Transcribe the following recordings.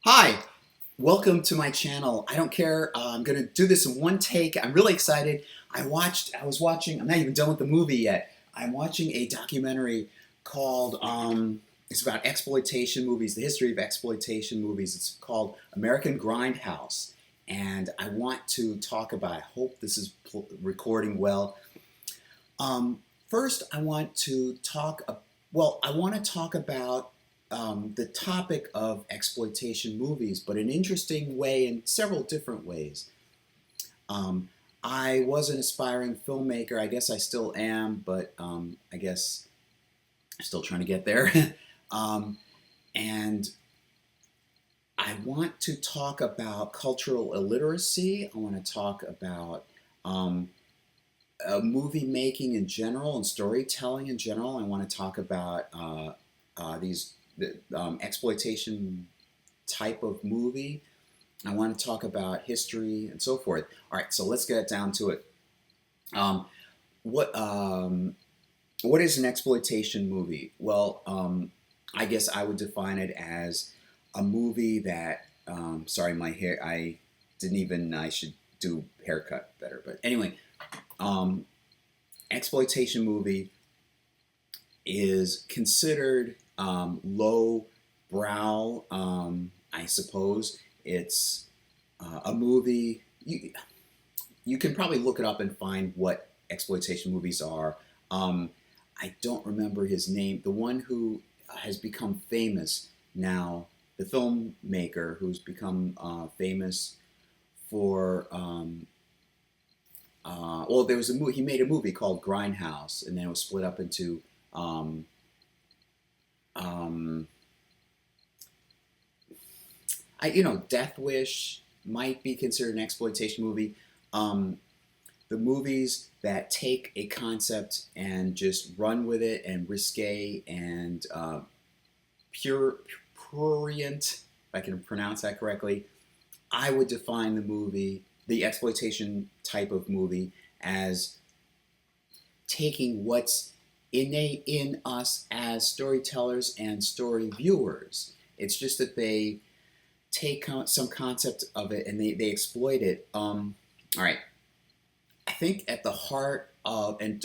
Hi, welcome to my channel. I don't care. I'm gonna do this in one take. I'm really excited. I'm not even done with the movie yet. I'm watching a documentary called, it's about exploitation movies, the history of exploitation movies. It's called American Grindhouse. And I want to talk about, I hope this is recording well. First, I want to talk, I want to talk about the topic of exploitation movies, but an interesting way in several different ways. Um, I was an aspiring filmmaker. I guess I still am, but I guess I'm still trying to get there. um, and I want to talk about cultural illiteracy. I want to talk about um, movie making in general and storytelling in general. I want to talk about these exploitation type of movie. I want to talk about history and so forth. All right, so let's get down to it. Um, what um, what is an exploitation movie? Well, I guess I would define it as a movie that. Sorry, my hair. I didn't even. I should do haircut better. But anyway, um, exploitation movie is considered low brow. I suppose it's a movie. You can probably look it up and find what exploitation movies are. I don't remember his name. The one who has become famous now, the filmmaker who's become famous for. There was a movie. He made a movie called Grindhouse, and then it was split up into. Um, um, Death Wish might be considered an exploitation movie. Um, the movies that take a concept and just run with it and risque and prurient, if I can pronounce that correctly, I would define the exploitation type of movie, as taking what's innate in us as storytellers and story viewers. It's just that they take some concept of it and they exploit it. All right. I think at the heart of, and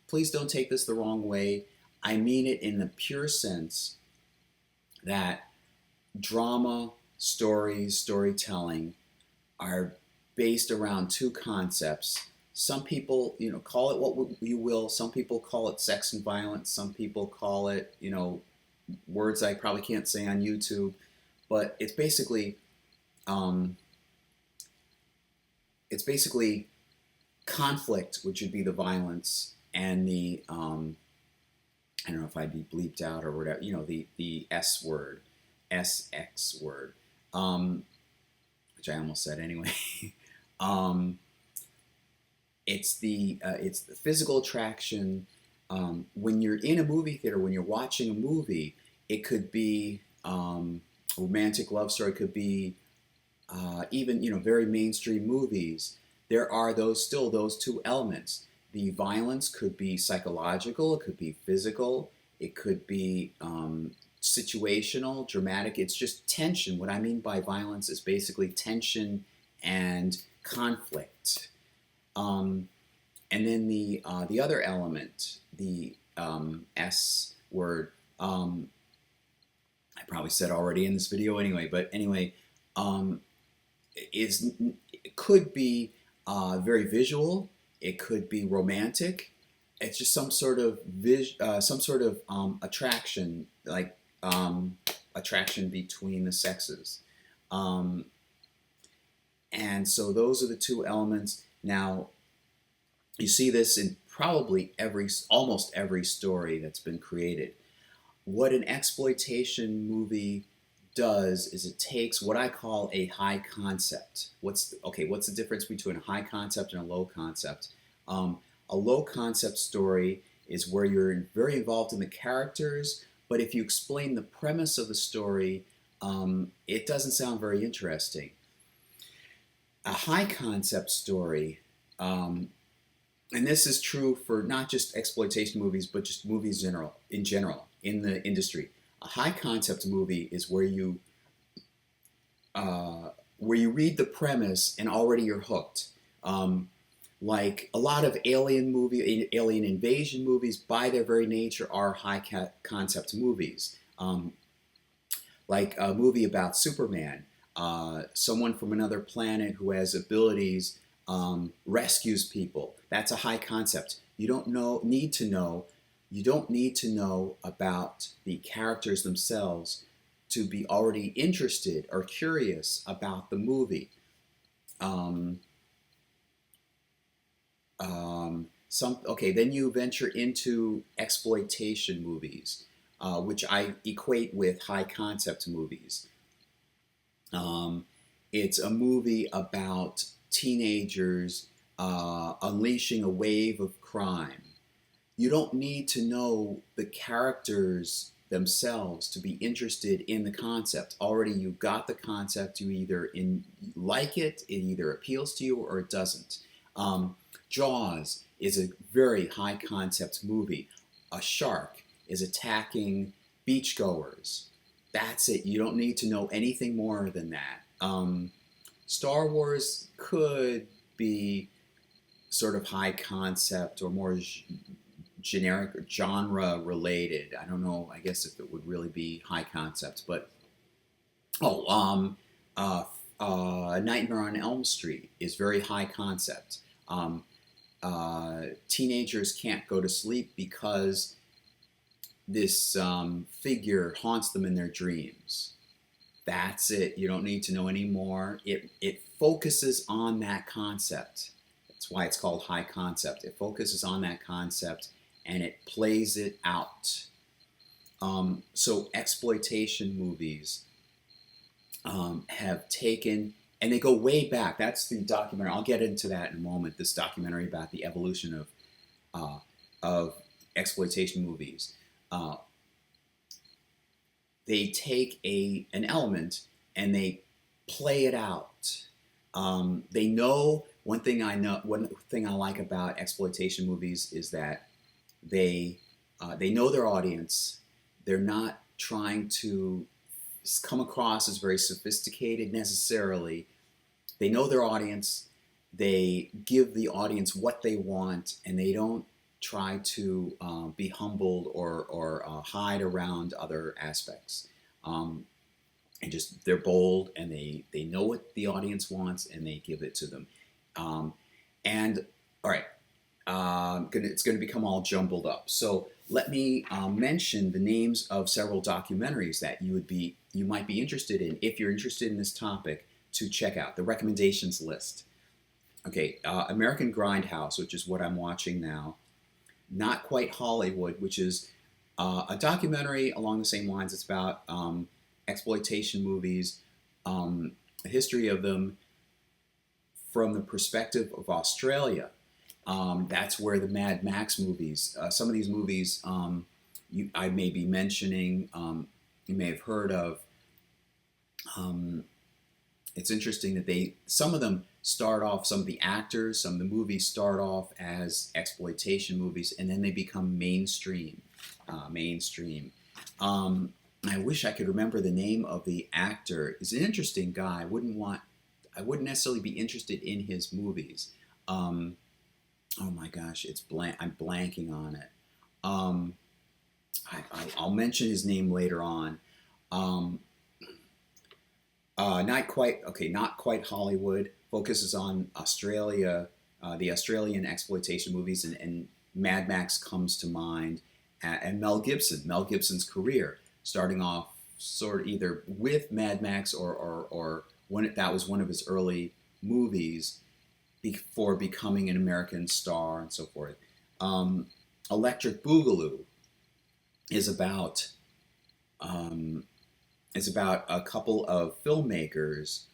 please don't take this the wrong way, I mean it in the pure sense that drama, stories, storytelling are based around two concepts. Some people, call it what you will. Some people call it sex and violence. Some people call it, words I probably can't say on YouTube. But um, it's basically conflict, which would be the violence, and the I don't know if I'd be bleeped out or whatever. The S word, SX word, which I almost said anyway. um, it's the physical attraction. When you're in a movie theater, when you're watching a movie, it could be romantic love story, could be even very mainstream movies. There are those two elements. The violence could be psychological, it could be physical, it could be situational, dramatic. It's just tension. What I mean by violence is basically tension and conflict. And then the other element, the S word, I probably said already in this video anyway, but anyway, it could be very visual. It could be romantic. It's just some sort of attraction, like attraction between the sexes. And so those are the two elements. Now, you see this in probably almost every story that's been created. What an exploitation movie does is it takes what I call a high concept. What's the difference between a high concept and a low concept? A low concept story is where you're very involved in the characters, but if you explain the premise of the story, it doesn't sound very interesting. A high concept story, and this is true for not just exploitation movies, but just movies in general in the industry. A high concept movie is where you where you read the premise and already you're hooked. Like a lot of alien invasion movies, by their very nature, are high concept movies. Like a movie about Superman, someone from another planet who has abilities, rescues people. That's a high concept. You don't need to know about the characters themselves to be already interested or curious about the movie. Um, then you venture into exploitation movies, which I equate with high concept movies. Um, it's a movie about teenagers unleashing a wave of crime. You don't need to know the characters themselves to be interested in the concept. Already you've got the concept. You either like it, it either appeals to you or it doesn't. Jaws is a very high concept movie. A shark is attacking beachgoers. That's it. You don't need to know anything more than that. Star Wars could be sort of high concept or more generic or genre related. I don't know. I guess if it would really be high concept, but oh, Nightmare on Elm Street is very high concept. Teenagers can't go to sleep because this figure haunts them in their dreams. That's it. You don't need to know any more. It focuses on that concept. That's why it's called high concept. It focuses on that concept and it plays it out. So exploitation movies have taken, and they go way back. That's the documentary. I'll get into that in a moment. This documentary about the evolution of exploitation movies. They take an element and they play it out. They know one thing I like about exploitation movies is that they know their audience. They're not trying to come across as very sophisticated necessarily. They know their audience. They give the audience what they want, and they don't try to be humbled or hide around other aspects. And just they're bold, and they know what the audience wants, and they give it to them. And all right, it's going to become all jumbled up. So let me mention the names of several documentaries that you might be interested in if you're interested in this topic to check out the recommendations list. Okay, American Grindhouse, which is what I'm watching now. Not Quite Hollywood, which is a documentary along the same lines. It's about exploitation movies, a history of them from the perspective of Australia. That's where the Mad Max movies, some of these movies I may be mentioning, you may have heard of. It's interesting that some of them start off, some of the actors, some of the movies start off as exploitation movies, and then they become mainstream. I wish I could remember the name of the actor. He's an interesting guy. I wouldn't necessarily be interested in his movies. Oh my gosh, I'm blanking on it. I'll mention his name later on. Not Quite Hollywood focuses on Australia, the Australian exploitation movies, and Mad Max comes to mind, and Mel Gibson's career, starting off sort of either with Mad Max or when that was one of his early movies before becoming an American star and so forth. Electric Boogaloo is about a couple of filmmakers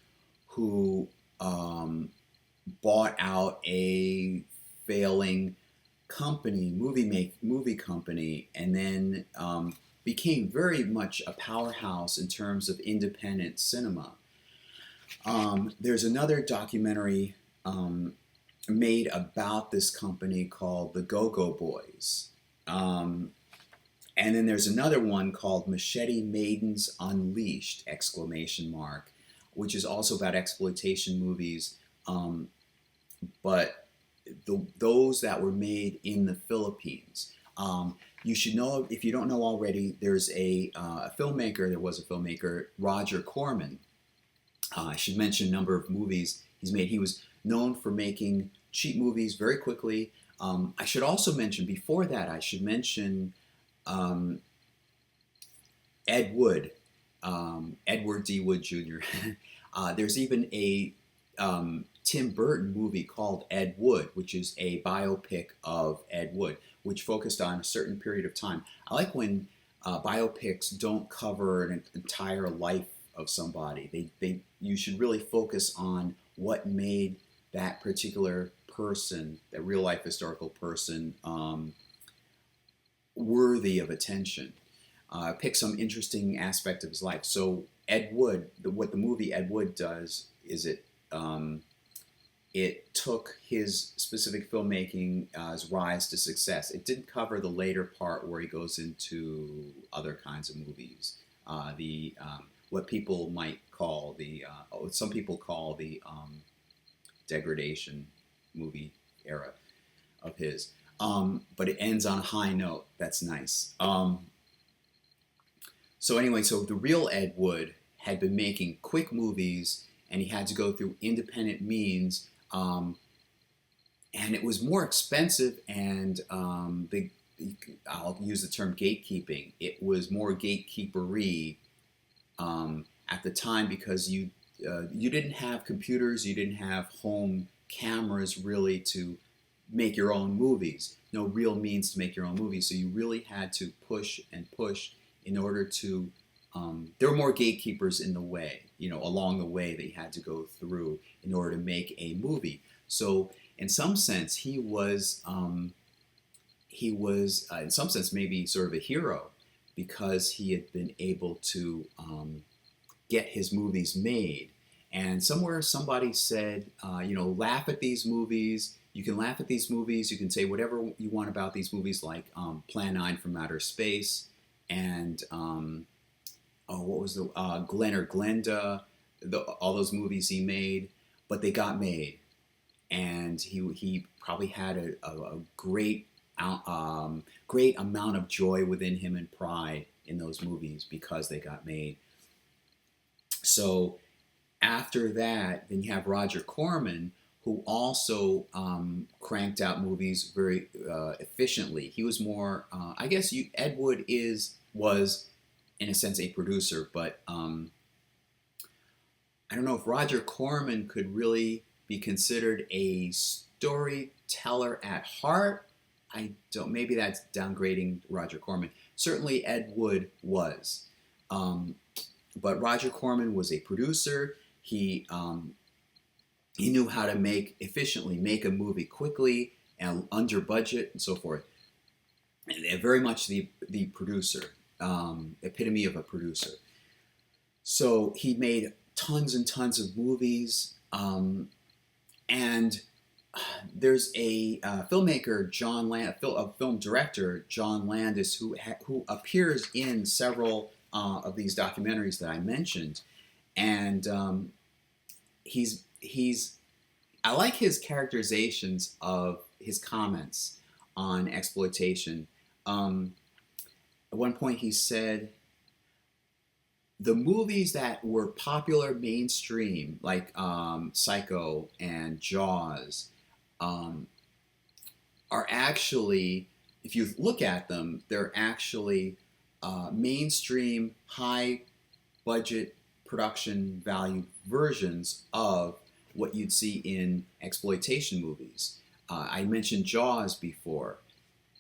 who bought out a failing movie company, and then became very much a powerhouse in terms of independent cinema. There's another documentary made about this company called The Go-Go Boys. And then there's another one called Machete Maidens Unleashed! which is also about exploitation movies, um, but those that were made in the Philippines. You should know, if you don't know already, there's a filmmaker, there was a filmmaker, Roger Corman. I should mention a number of movies he's made. He was known for making cheap movies very quickly. I should also mention, before that, I should mention um, Ed Wood, Edward D. Wood Jr. There's even a Tim Burton movie called Ed Wood, which is a biopic of Ed Wood, which focused on a certain period of time. I like when biopics don't cover an entire life of somebody. You should really focus on what made that particular person, that real life historical person, worthy of attention. Pick some interesting aspect of his life. So Ed Wood, what the movie Ed Wood does is it took his specific filmmaking's rise to success. It didn't cover the later part where he goes into other kinds of movies. The what people might call some people call the degradation movie era of his. But it ends on a high note. That's nice. So anyway, so the real Ed Wood had been making quick movies, and he had to go through independent means, and it was more expensive, and I'll use the term gatekeeping. It was more gatekeepery at the time, because you didn't have computers, you didn't have home cameras really to make your own movies. No real means to make your own movies, so you really had to push and push in order to. There were more gatekeepers in the way, along the way that you had to go through in order to make a movie. So, in some sense, he was in some sense maybe sort of a hero, because he had been able to get his movies made. And somewhere somebody said, laugh at these movies. You can laugh at these movies. You can say whatever you want about these movies, like Plan 9 from Outer Space, and what was the Glenn or Glenda, all those movies he made, but they got made, and he probably had a great great amount of joy within him and pride in those movies because they got made. So after that, then you have Roger Corman, who also cranked out movies very efficiently. He was more, I guess, Ed Wood was in a sense a producer, but I don't know if Roger Corman could really be considered a storyteller at heart. I don't. Maybe that's downgrading Roger Corman. Certainly, Ed Wood was, but Roger Corman was a producer. He knew how to efficiently make a movie quickly and under budget and so forth. And very much the producer, epitome of a producer. So he made tons and tons of movies, and there's a filmmaker, a film director, John Landis, who appears in several of these documentaries that I mentioned, and I like his characterizations of his comments on exploitation. At one point he said, the movies that were popular mainstream, like Psycho and Jaws, are actually, if you look at them, they're actually mainstream, high budget production value versions of what you'd see in exploitation movies. I mentioned Jaws before.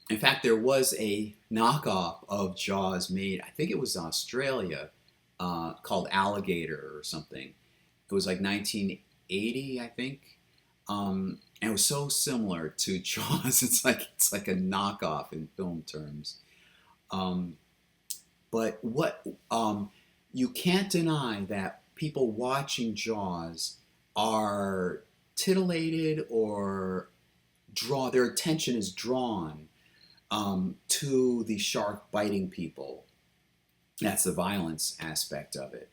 In fact, there was a knockoff of Jaws made, I think it was Australia, called Alligator or something. It was like 1980, I think. And it was so similar to Jaws. It's like a knockoff in film terms. But what you can't deny that people watching Jaws are titillated or their attention is drawn to the shark biting people. That's the violence aspect of it.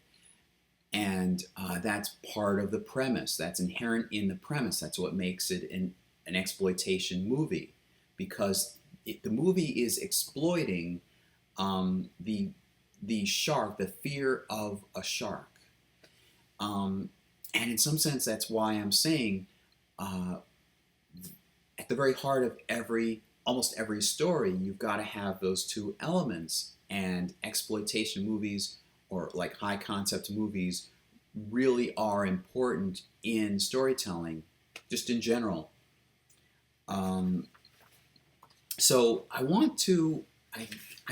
And that's part of the premise. That's inherent in the premise. That's what makes it an exploitation movie, because the movie is exploiting the shark, the fear of a shark. And in some sense, that's why I'm saying uh, at the very heart of almost every story, you've got to have those two elements. And exploitation movies, or like high concept movies, really are important in storytelling, just in general. Um, so I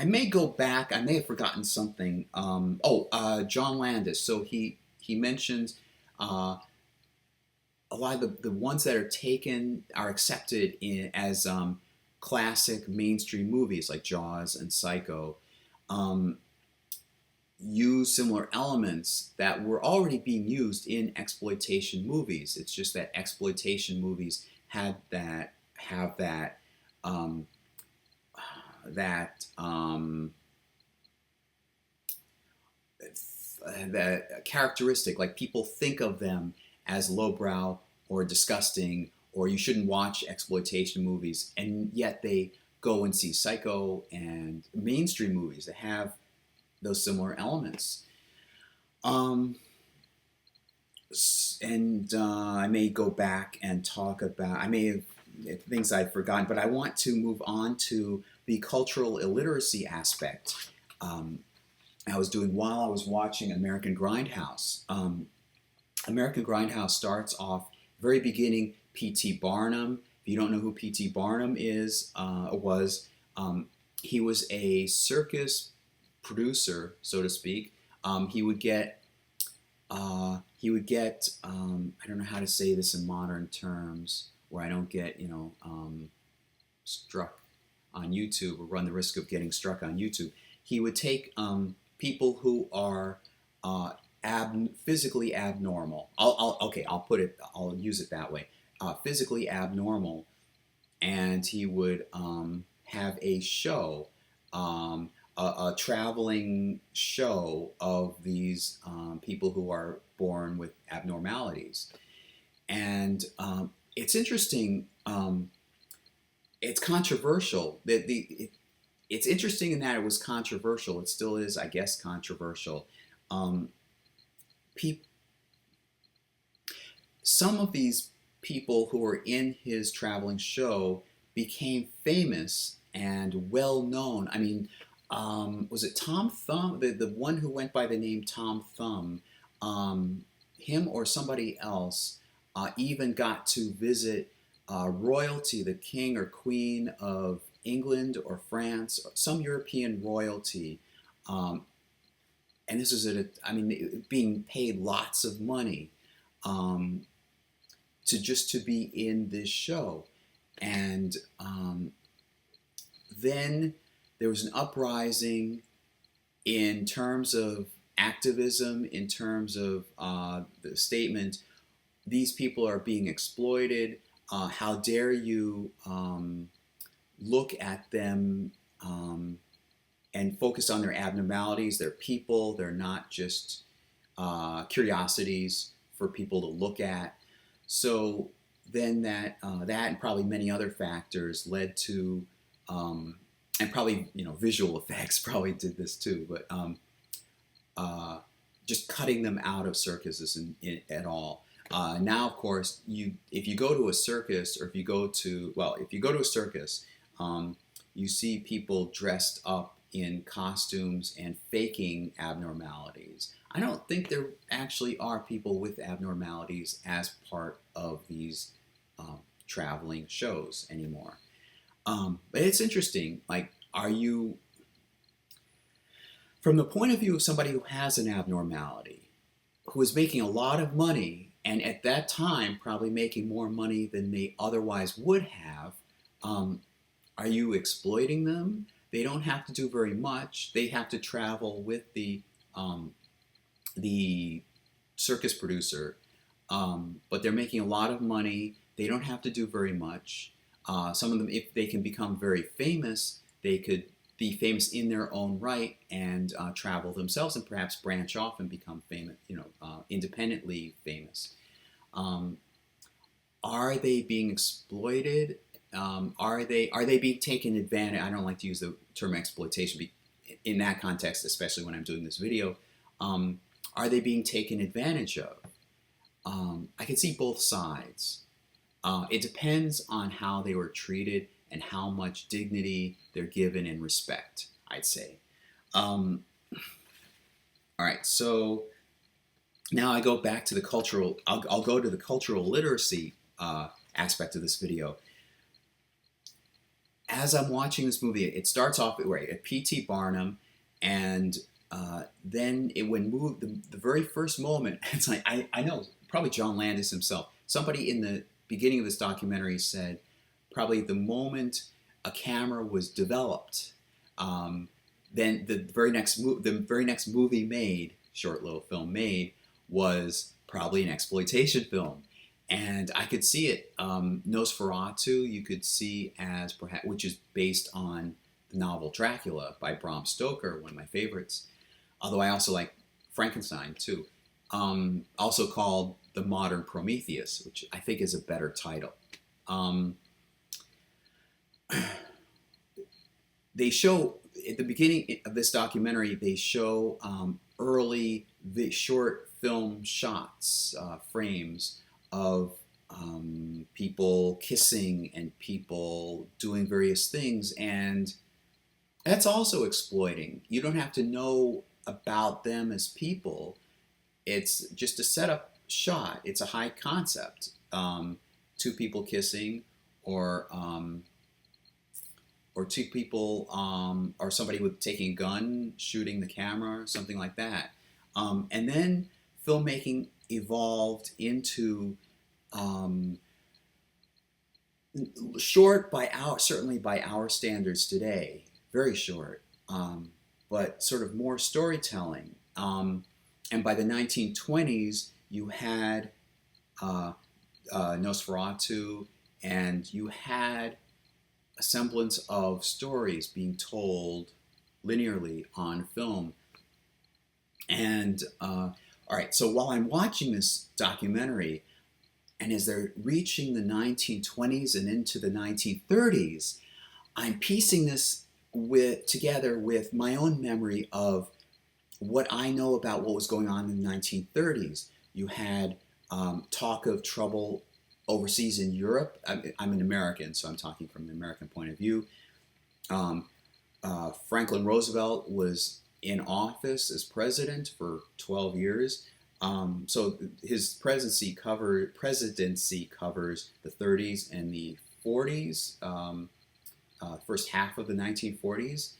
may go back. I may have forgotten something. John Landis. So he mentions uh, a lot of the ones that are taken are accepted as classic mainstream movies like Jaws and Psycho. Um, Use similar elements that were already being used in exploitation movies. It's just that exploitation movies have um, that that characteristic. Like, people think of them as lowbrow or disgusting, or you shouldn't watch exploitation movies, and yet they go and see Psycho and mainstream movies that have those similar elements. Um, and I may go back and talk about, I may have things I've forgotten, but I want to move on to the cultural illiteracy aspect. I was doing while I was watching American Grindhouse. American Grindhouse starts off very beginning. P.T. Barnum. If you don't know who P.T. Barnum he was a circus producer, so to speak. He would get I don't know how to say this in modern terms where I don't get struck on YouTube or run the risk of getting struck on YouTube. He would take people who are physically abnormal. I'll use it that way. Physically abnormal, and he would have a show, a traveling show of these people who are born with abnormalities. And it's interesting. It's controversial. It's interesting in that it was controversial. It still is, I guess, controversial. Some of these people who were in his traveling show became famous and well known. I mean, was it Tom Thumb? The one who went by the name Tom Thumb, him or somebody else even got to visit royalty, the king or queen of England or France, or some European royalty. And this is being paid lots of money to be in this show. And then there was an uprising in terms of activism, in terms of the statement, these people are being exploited. How dare you look at them and focus on their abnormalities? They're people. They're not just curiosities for people to look at. So then that and probably many other factors led to, and probably visual effects probably did this too, but just cutting them out of circuses at all. Now, of course, if you go to a circus, or if you go to a circus, you see people dressed up in costumes and faking abnormalities. I don't think there actually are people with abnormalities as part of these traveling shows anymore. But it's interesting. Like, from the point of view of somebody who has an abnormality, who is making a lot of money, and at that time probably making more money than they otherwise would have, are you exploiting them? They don't have to do very much. They have to travel with the circus producer, but they're making a lot of money. They don't have to do very much. Some of them, if they can become very famous, they could be famous in their own right and travel themselves and perhaps branch off and become famous, independently famous. Um, are they being exploited? Are they being taken advantage? I don't like to use the term exploitation in that context, especially when I'm doing this video. Um, are they being taken advantage of? I can see both sides. It depends on how they were treated and how much dignity they're given and respect, I'd say. Um, all right, so now I go back to the cultural, I'll go to the cultural literacy aspect of this video. As I'm watching this movie, it starts off at P.T. Barnum, and then when moved, the very first moment, it's like, I know, probably John Landis himself, somebody in the beginning of this documentary said, probably the moment a camera was developed, then the very next movie made, short little film made, was probably an exploitation film. And I could see it. Nosferatu, you could see as perhaps, which is based on the novel Dracula by Bram Stoker, one of my favorites. Although I also like Frankenstein too. Also called The Modern Prometheus, which I think is a better title. They show, at the beginning of this documentary, they show early short film shots, frames of people kissing and people doing various things, and that's also exploiting. You don't have to know about them as people. It's just a setup shot. It's a high concept. Two people kissing, or two people, or somebody with taking a gun, shooting the camera, or something like that. And then filmmaking evolved into short certainly by our standards today, very short, but sort of more storytelling. And by the 1920s, you had Nosferatu, and you had a semblance of stories being told linearly on film. And all right, so while I'm watching this documentary, and as they're reaching the 1920s and into the 1930s, I'm piecing this together with my own memory of what I know about what was going on in the 1930s. You had talk of trouble overseas in Europe. I'm an American, so I'm talking from the American point of view. Franklin Roosevelt was in office as president for 12 years. So his presidency covers the 30s and the 40s, first half of the 1940s.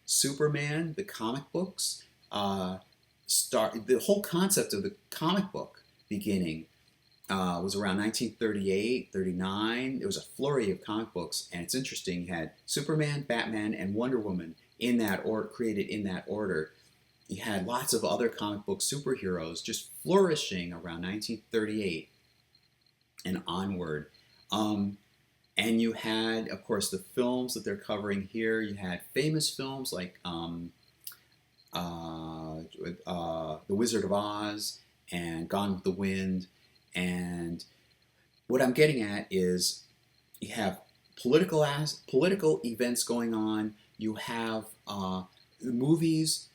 Superman, the comic books, the whole concept of the comic book beginning was around 1938, 39. There was a flurry of comic books, and it's interesting. You had Superman, Batman, and Wonder Woman in that order, created in that order. You had lots of other comic book superheroes just flourishing around 1938 and onward. And you had, of course, the films that they're covering here. You had famous films like The Wizard of Oz and Gone with the Wind. And what I'm getting at is you have political events going on. You have movies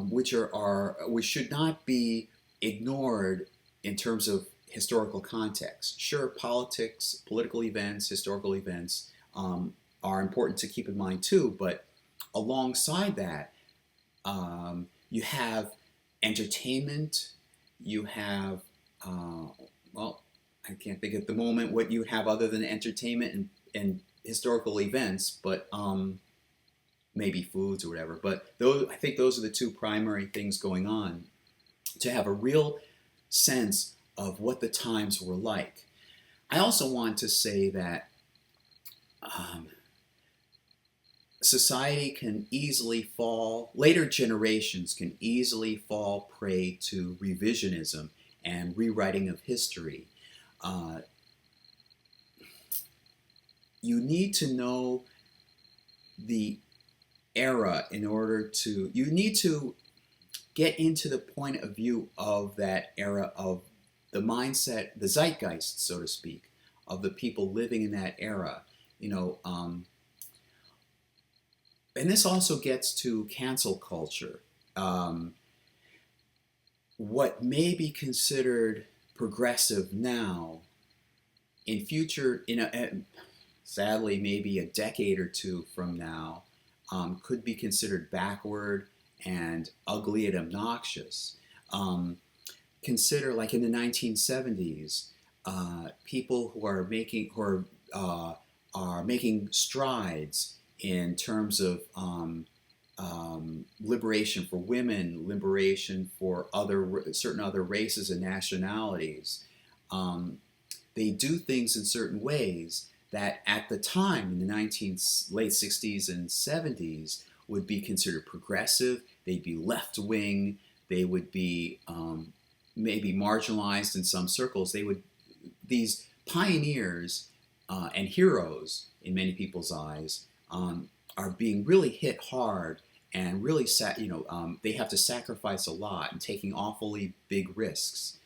which should not be ignored in terms of historical context. Sure, politics, political events, historical events are important to keep in mind too, but alongside that, you have entertainment, you have, well, I can't think at the moment what you have other than entertainment and historical events, but maybe foods or whatever. But I think those are the two primary things going on to have a real sense of what the times were like. I also want to say that society can easily later generations can easily fall prey to revisionism and rewriting of history. You need to know the era in order to, you need to get into the point of view of that era, of the mindset, the zeitgeist, so to speak, of the people living in that era. You know, and this also gets to cancel culture. Um, what may be considered progressive now, in future, sadly, maybe a decade or two from now, could be considered backward and ugly and obnoxious. Um, Consider, like in the 1970s, people who are making strides in terms of liberation for women, liberation for certain other races and nationalities. Um, they do things in certain ways that at the time in the late 60s and 70s would be considered progressive. They'd be left wing. They would be maybe marginalized in some circles. These pioneers and heroes in many people's eyes are being really hit hard, and really they have to sacrifice a lot and taking awfully big risks.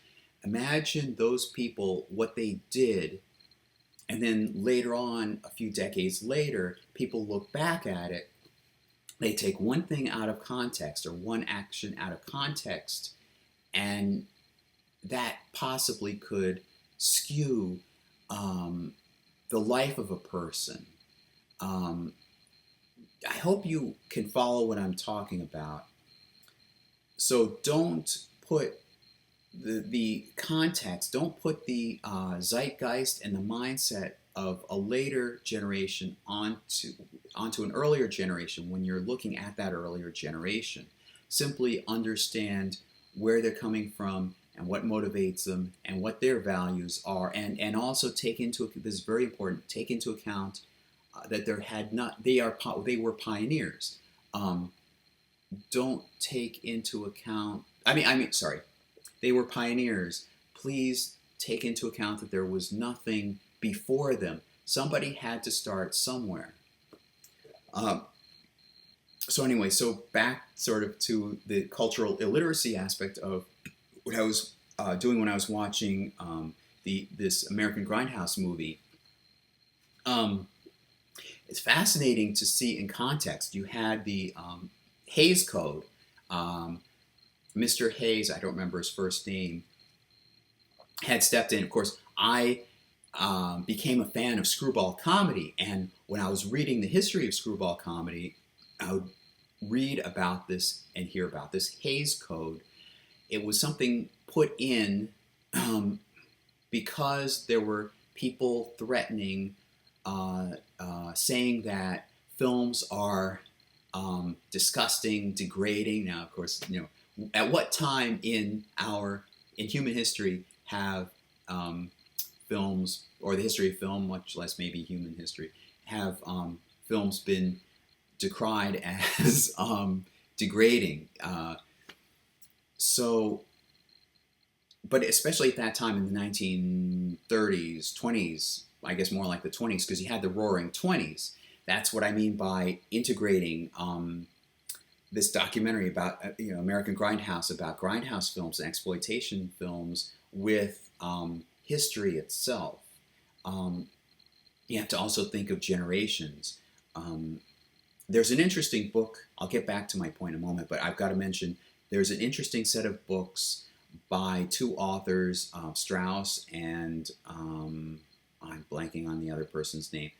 Imagine those people, what they did, and then later on, a few decades later, people look back at it. They take one thing out of context or one action out of context, and that possibly could skew the life of a person. Um, I hope you can follow what I'm talking about. So don't put the context, don't put the zeitgeist and the mindset of a later generation onto an earlier generation when you're looking at that earlier generation. Simply understand where they're coming from and what motivates them and what their values are, and also take into, this is very important, take into account that they were pioneers. Don't take into account, sorry, they were pioneers. Please take into account that there was nothing before them. Somebody had to start somewhere. So anyway, so back sort of to the cultural illiteracy aspect of what I was doing when I was watching this American Grindhouse movie. It's fascinating to see in context. You had the Haze Code. Mr. Haze, I don't remember his first name, had stepped in. Of course, I became a fan of screwball comedy, and when I was reading the history of screwball comedy, I would read about this and hear about this Haze Code. It was something put in because there were people threatening, saying that films are disgusting, degrading. Now, of course, at what time in human history have films, or the history of film, much less maybe human history, have films been decried as degrading? But especially at that time in the 1930s, 20s, I guess more like the 20s, because you had the Roaring 20s. That's what I mean by integrating this documentary about American Grindhouse, about grindhouse films and exploitation films with history itself. You have to also think of generations. There's an interesting book. I'll get back to my point in a moment, but I've got to mention there's an interesting set of books by two authors, Strauss and I'm blanking on the other person's name.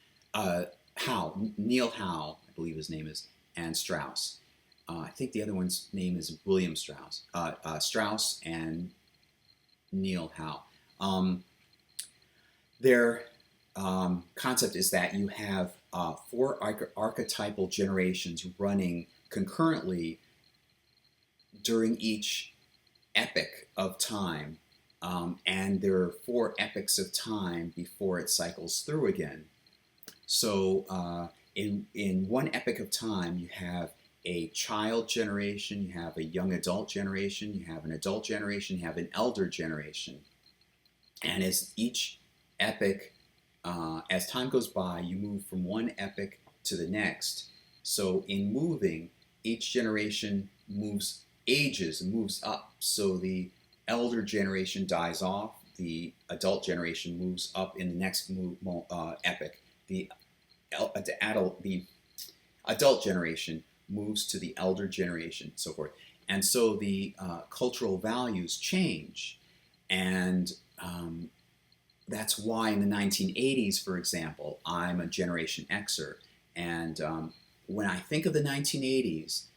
Neil Howe, I believe his name is, and Strauss. I think the other one's name is William Strauss. Strauss and Neil Howe. Their concept is that you have four archetypal generations running concurrently during each epoch of time, and there are four epochs of time before it cycles through again. So in one epoch of time, you have a child generation, you have a young adult generation, you have an adult generation, you have an elder generation. And as each epoch, as time goes by, you move from one epoch to the next. So in moving, each generation ages and moves up. So the elder generation dies off, the adult generation moves up in the next epic. The adult generation moves to the elder generation, so forth. And so the cultural values change. And that's why in the 1980s, for example, I'm a Generation Xer. And when I think of the 1980s,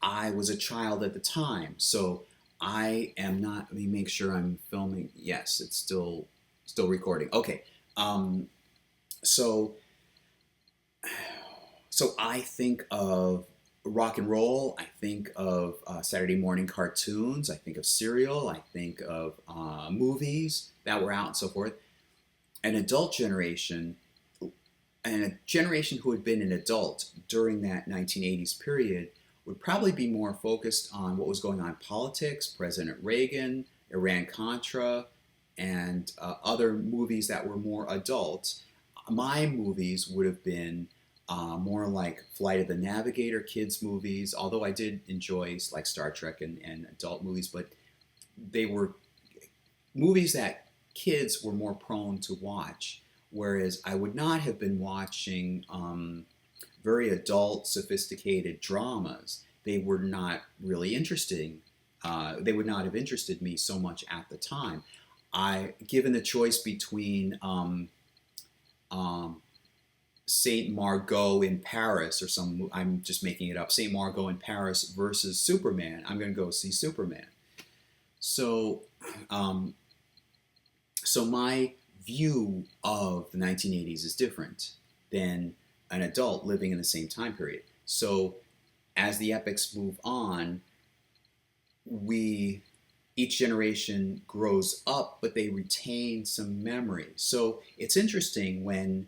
I was a child at the time. So I am not, let me make sure I'm filming. Yes, it's still recording. Okay. So I think of rock and roll. I think of Saturday morning cartoons. I think of cereal. I think of movies that were out and so forth. An adult generation, and a generation who had been an adult during that 1980s period would probably be more focused on what was going on in politics, President Reagan, Iran-Contra, and other movies that were more adult. My movies would have been more like Flight of the Navigator, kids movies, although I did enjoy like Star Trek and adult movies, but they were movies that kids were more prone to watch, whereas I would not have been watching very adult, sophisticated dramas. They were not really interesting. They would not have interested me so much at the time. Given the choice between Saint Margot in Paris or I'm just making it up, Saint Margot in Paris versus Superman, I'm going to go see Superman. So, so my view of the 1980s is different than an adult living in the same time period. So as the epics move on, each generation grows up, but they retain some memory. So it's interesting when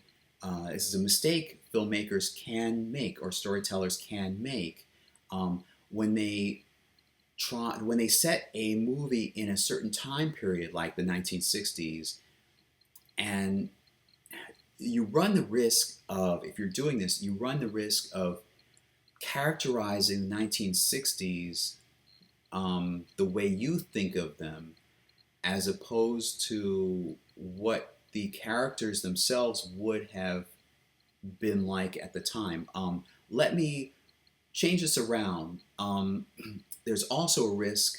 this is a mistake filmmakers can make or storytellers can make when they set a movie in a certain time period, like the 1960s, and you run the risk of, if you're doing this, you run the risk of characterizing the 1960s the way you think of them, as opposed to what the characters themselves would have been like at the time. Let me change this around. There's also a risk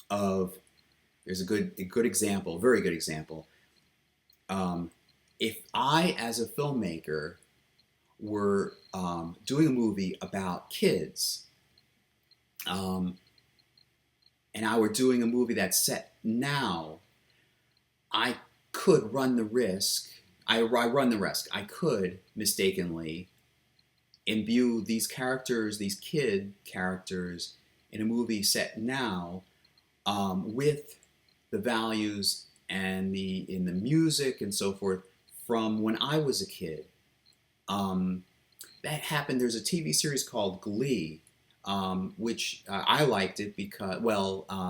of, there's a good example, a very good example. If I, as a filmmaker, were doing a movie about kids, and I were doing a movie that's set now, I could run the risk. I could mistakenly imbue these characters, these kid characters, in a movie set now, with the values and in the music and so forth from when I was a kid. That happened. There's a TV series called Glee, which I liked it because,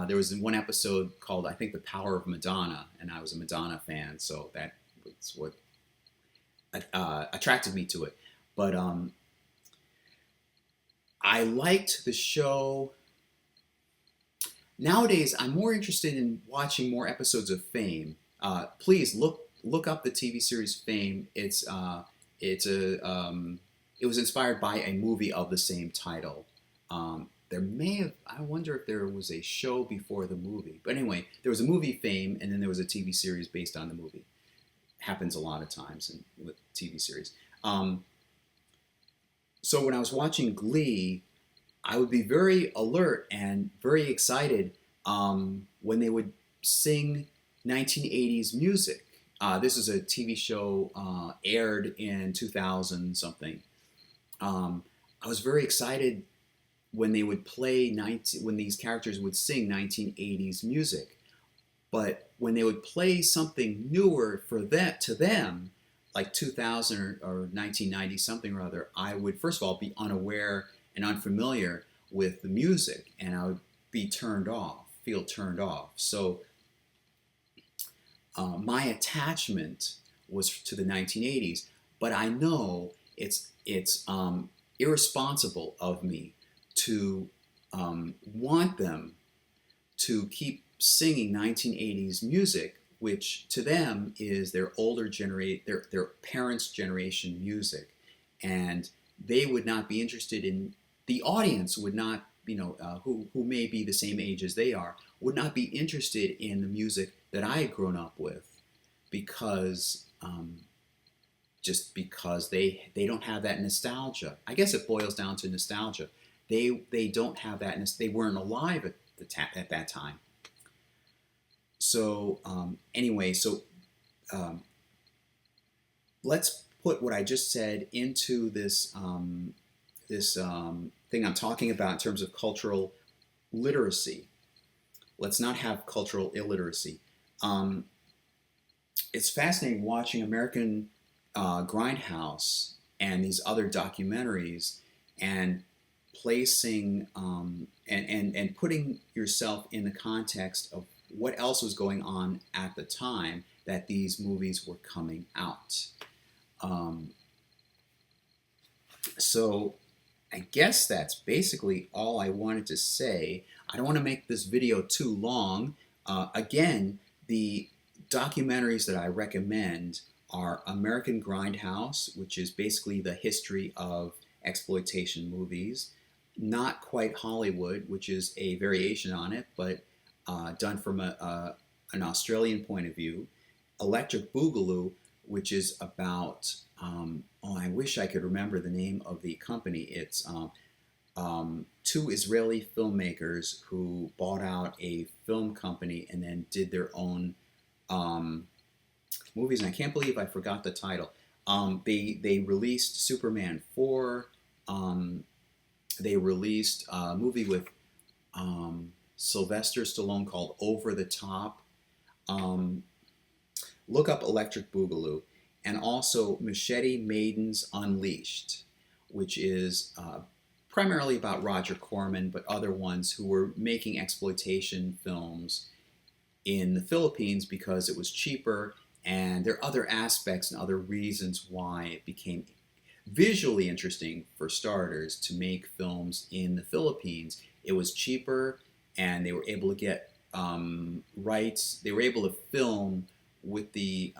there was one episode called, I think, The Power of Madonna, and I was a Madonna fan, so that was what attracted me to it. But I liked the show. Nowadays, I'm more interested in watching more episodes of Fame. Please look up the TV series Fame. It was inspired by a movie of the same title. I wonder if there was a show before the movie. But anyway, there was a movie Fame, and then there was a TV series based on the movie. Happens a lot of times with TV series. So when I was watching Glee, I would be very alert and very excited when they would sing 1980s music. This is a TV show aired in 2000 something. I was very excited when they would when these characters would sing 1980s music. But when they would play something newer to them, like 2000 or 1990 something or other, I would first of all be unaware and unfamiliar with the music, and I would be feel turned off. So my attachment was to the 1980s, but I know it's irresponsible of me to want them to keep singing 1980s music, which to them is their their parents' generation music, and they would not be interested in. The audience would not, who may be the same age as they are, would not be interested in the music that I had grown up with, because just because they don't have that nostalgia. I guess it boils down to nostalgia. They don't have that. They weren't alive at that time. So anyway, let's put what I just said into this thing I'm talking about in terms of cultural literacy. Let's not have cultural illiteracy. It's fascinating watching American Grindhouse and these other documentaries, and placing and putting yourself in the context of what else was going on at the time that these movies were coming out. So I guess that's basically all I wanted to say. I don't want to make this video too long. Again, the documentaries that I recommend are American Grindhouse, which is basically the history of exploitation movies. Not Quite Hollywood, which is a variation on it, but done from an Australian point of view. Electric Boogaloo, which is about, I wish I could remember the name of the company. It's two Israeli filmmakers who bought out a film company and then did their own movies, and I can't believe I forgot the title. They released Superman 4. They released a movie with Sylvester Stallone called Over the Top. Look up Electric Boogaloo. And also Machete Maidens Unleashed, which is primarily about Roger Corman, but other ones who were making exploitation films in the Philippines because it was cheaper, and there are other aspects and other reasons why it became visually interesting, for starters, to make films in the Philippines. It was cheaper, and they were able to get rights. They were able to film with the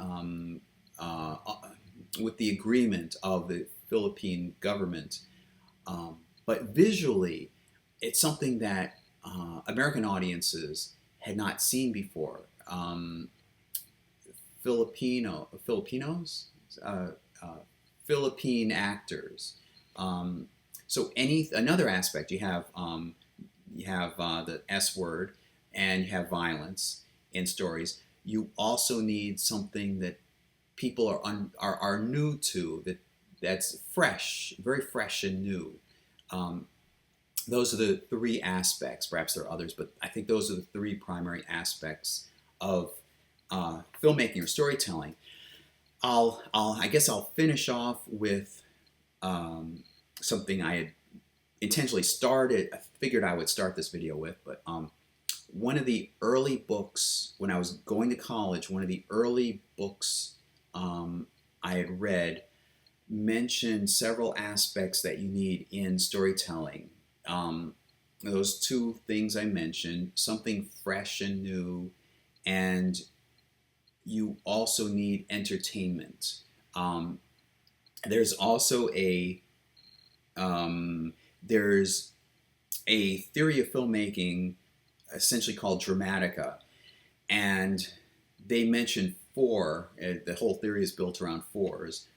agreement of the Philippine government. But visually, it's something that American audiences had not seen before. Filipinos, Philippine actors. So another aspect, you have the S word, and you have violence in stories. You also need something that people are new to, that's fresh, very fresh and new. Those are the three aspects. Perhaps there are others, but I think those are the three primary aspects of filmmaking or storytelling. I guess I'll finish off with something I had intentionally started. I figured I would start this video with, but one of the early books when I was going to college, one of the early books I had read mentioned several aspects that you need in storytelling. Those two things I mentioned, something fresh and new, and you also need entertainment. There's also there's a theory of filmmaking essentially called Dramatica, and they mention four. The whole theory is built around fours.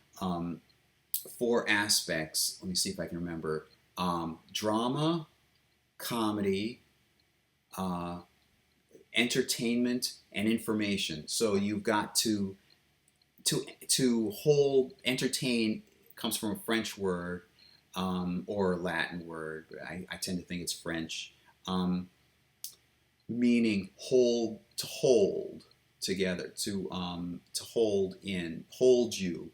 Four aspects. Let me see if I can remember. Drama, comedy, entertainment, and information. So you've got to hold. Entertain comes from a French word or Latin word. I tend to think it's French, meaning hold together, to hold you.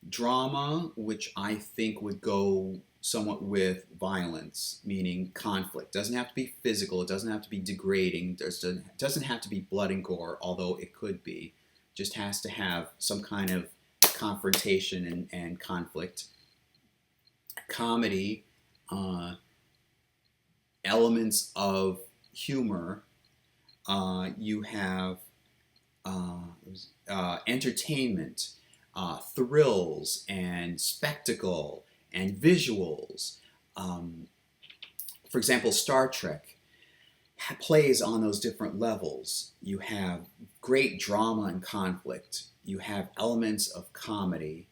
Drama, which I think would go somewhat with violence, meaning conflict. Doesn't have to be physical. It doesn't have to be degrading. It doesn't have to be blood and gore, although it could be. Just has to have some kind of confrontation and conflict. comedy, elements of humor. You have uh, entertainment, thrills, and spectacle, and visuals. Um, for example, Star Trek plays on those different levels. You have great drama and conflict. You have elements of comedy.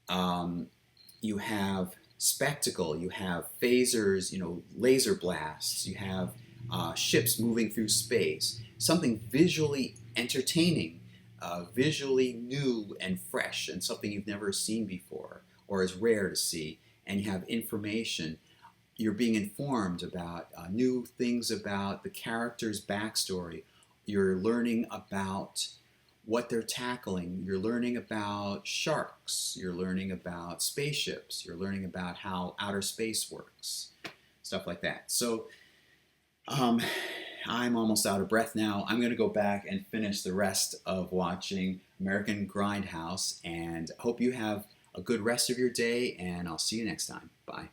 Um, you have spectacle. You have phasers, laser blasts. You have ships moving through space. Something visually entertaining, visually new and fresh, and something you've never seen before or is rare to see. And you have information. You're being informed about new things about the character's backstory. You're learning about what they're tackling. You're learning about sharks. You're learning about spaceships. You're learning about how outer space works, stuff like that. So um, I'm almost out of breath now. I'm going to go back and finish the rest of watching American Grindhouse, and hope you have a good rest of your day, and I'll see you next time. Bye.